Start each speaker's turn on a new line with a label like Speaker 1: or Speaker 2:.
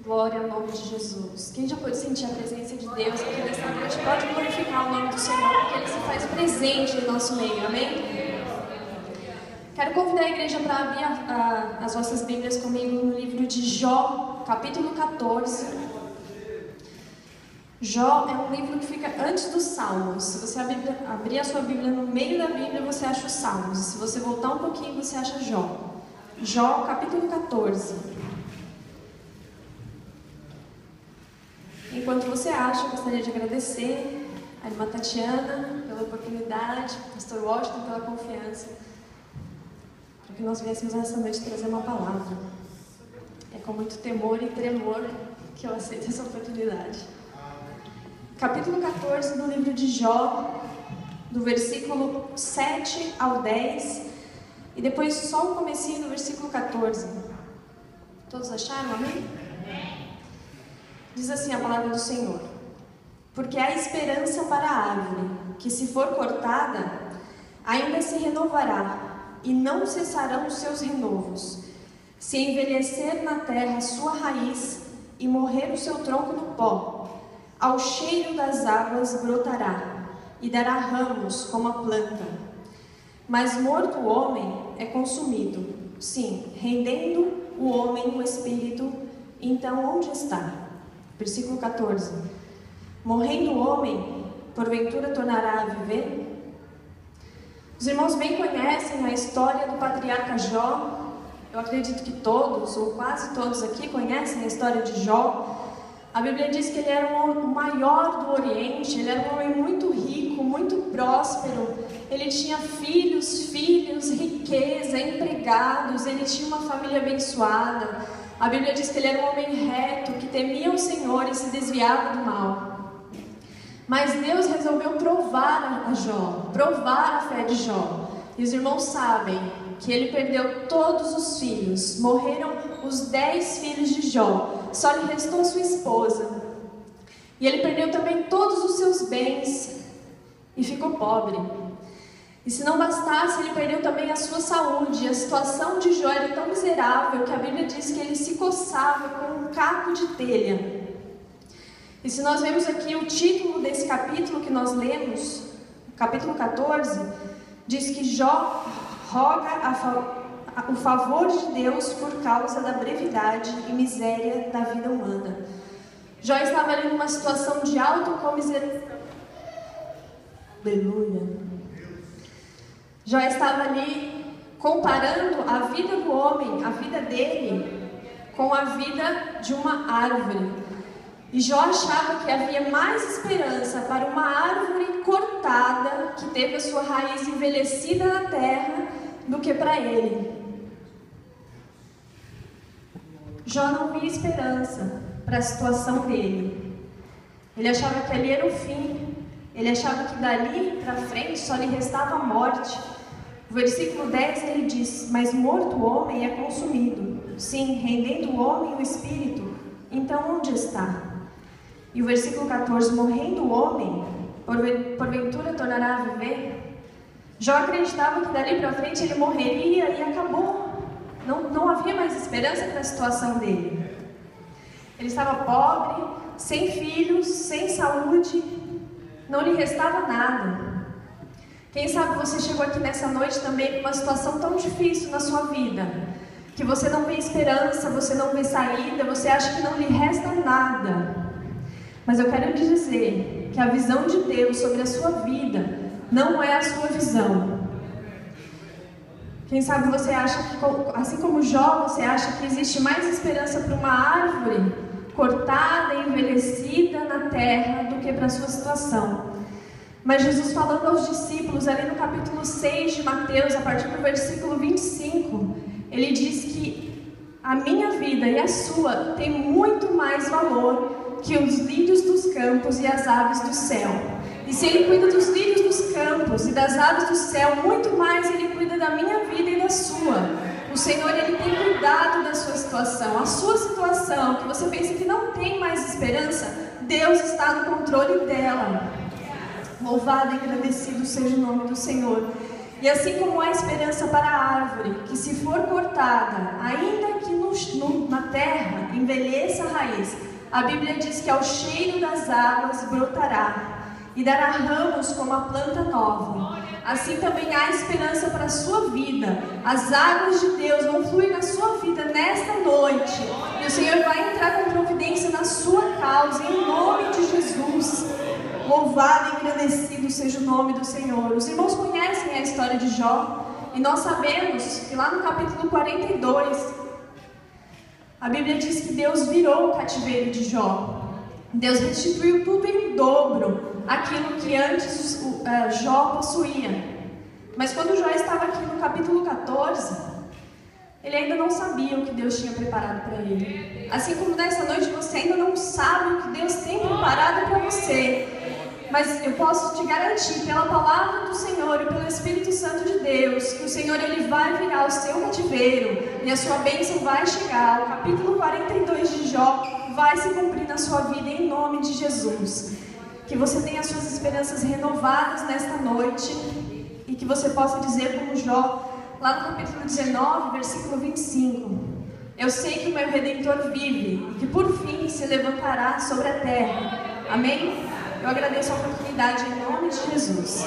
Speaker 1: Glória ao nome de Jesus. Quem já pôde sentir a presença de Deus aqui nesta noite pode glorificar o nome do Senhor, porque Ele se faz presente em nosso meio, amém? Quero convidar a igreja para abrir as vossas Bíblias comigo no livro de Jó, capítulo 14. Jó é um livro que fica antes dos Salmos. Se você abrir a sua Bíblia no meio da Bíblia, você acha os Salmos. Se você voltar um pouquinho, você acha Jó. Jó, capítulo 14. Enquanto você acha, eu gostaria de agradecer a irmã Tatiana pela oportunidade, ao pastor Washington pela confiança, para que nós viéssemos essa noite trazer uma palavra. É com muito temor e tremor que eu aceito essa oportunidade. Capítulo 14 do livro de Jó, do versículo 7 ao 10, e depois só o comecinho do versículo 14. Todos acharam, amém? Diz assim a palavra do Senhor: porque há esperança para a árvore, que se for cortada, ainda se renovará, e não cessarão os seus renovos. Se envelhecer na terra a sua raiz, e morrer o seu tronco no pó, ao cheiro das águas brotará, e dará ramos como a planta. Mas morto o homem é consumido, sim, rendendo o homem o espírito, então onde está? Versículo 14. Morrendo o homem, porventura tornará a viver? Os irmãos bem conhecem a história do patriarca Jó. Eu acredito que todos, ou quase todos aqui, conhecem a história de Jó. A Bíblia diz que ele era o maior do Oriente, ele era um homem muito rico, muito próspero. Ele tinha filhos, riqueza, empregados, ele tinha uma família abençoada. A Bíblia diz que ele era um homem reto, que temia o Senhor e se desviava do mal. Mas Deus resolveu provar a Jó, provar a fé de Jó. E os irmãos sabem que ele perdeu todos os filhos, morreram os 10 filhos de Jó, só lhe restou sua esposa. E ele perdeu também todos os seus bens e ficou pobre. E se não bastasse, ele perdeu também a sua saúde. A situação de Jó era tão miserável que a Bíblia diz que ele se coçava com um caco de telha. E se nós vemos aqui o título desse capítulo que nós lemos, capítulo 14, diz que Jó roga o favor de Deus por causa da brevidade e miséria da vida humana. Jó estava ali numa situação de autocomiseração. Aleluia. Jó estava ali comparando a vida do homem, a vida dele, com a vida de uma árvore. E Jó achava que havia mais esperança para uma árvore cortada, que teve a sua raiz envelhecida na terra, do que para ele. Jó não via esperança para a situação dele. Ele achava que ali era o fim. Ele achava que dali para frente só lhe restava a morte. O versículo 10 ele diz: mas morto o homem é consumido, sim, rendendo o homem o espírito, então onde está? E o versículo 14: morrendo o homem, porventura tornará a viver? Jó acreditava que dali para frente ele morreria e acabou. Não havia mais esperança para a situação dele. Ele estava pobre, sem filhos, sem saúde, não lhe restava nada. Quem sabe você chegou aqui nessa noite também com uma situação tão difícil na sua vida, que você não vê esperança, você não vê saída, você acha que não lhe resta nada. Mas eu quero lhe dizer que a visão de Deus sobre a sua vida não é a sua visão. Quem sabe você acha que, assim como Jó, você acha que existe mais esperança para uma árvore cortada e envelhecida na terra do que para a sua situação. Mas Jesus, falando aos discípulos ali no capítulo 6 de Mateus, a partir do versículo 25, ele diz que a minha vida e a sua tem muito mais valor que os lírios dos campos e as aves do céu. E se ele cuida dos lírios dos campos e das aves do céu, muito mais ele cuida da minha vida e da sua. O Senhor, ele tem cuidado da sua situação. A sua situação, que você pensa que não tem mais esperança, Deus está no controle dela. Louvado e agradecido seja o nome do Senhor. E assim como há esperança para a árvore, que se for cortada, ainda que no na terra envelheça a raiz, a Bíblia diz que ao cheiro das águas brotará e dará ramos como a planta nova. Assim também há esperança para a sua vida. As águas de Deus vão fluir na sua vida nesta noite. E o Senhor vai entrar com providência na sua causa, em nome de Jesus. Louvado e engrandecido seja o nome do Senhor. Os irmãos conhecem a história de Jó. E nós sabemos que lá no capítulo 42, a Bíblia diz que Deus virou o cativeiro de Jó. Deus restituiu tudo em dobro aquilo que antes Jó possuía. Mas quando Jó estava aqui no capítulo 14, ele ainda não sabia o que Deus tinha preparado para ele. Assim como nessa noite você ainda não sabe o que Deus tem preparado para você. Mas eu posso te garantir, pela palavra do Senhor e pelo Espírito Santo de Deus, que o Senhor ele vai virar o seu cativeiro e a sua bênção vai chegar. O capítulo 42 de Jó vai se cumprir na sua vida em nome de Jesus. Que você tenha as suas esperanças renovadas nesta noite e que você possa dizer como Jó, lá no capítulo 19, versículo 25. Eu sei que o meu Redentor vive e que por fim se levantará sobre a terra. Amém? Eu agradeço a oportunidade em nome de Jesus.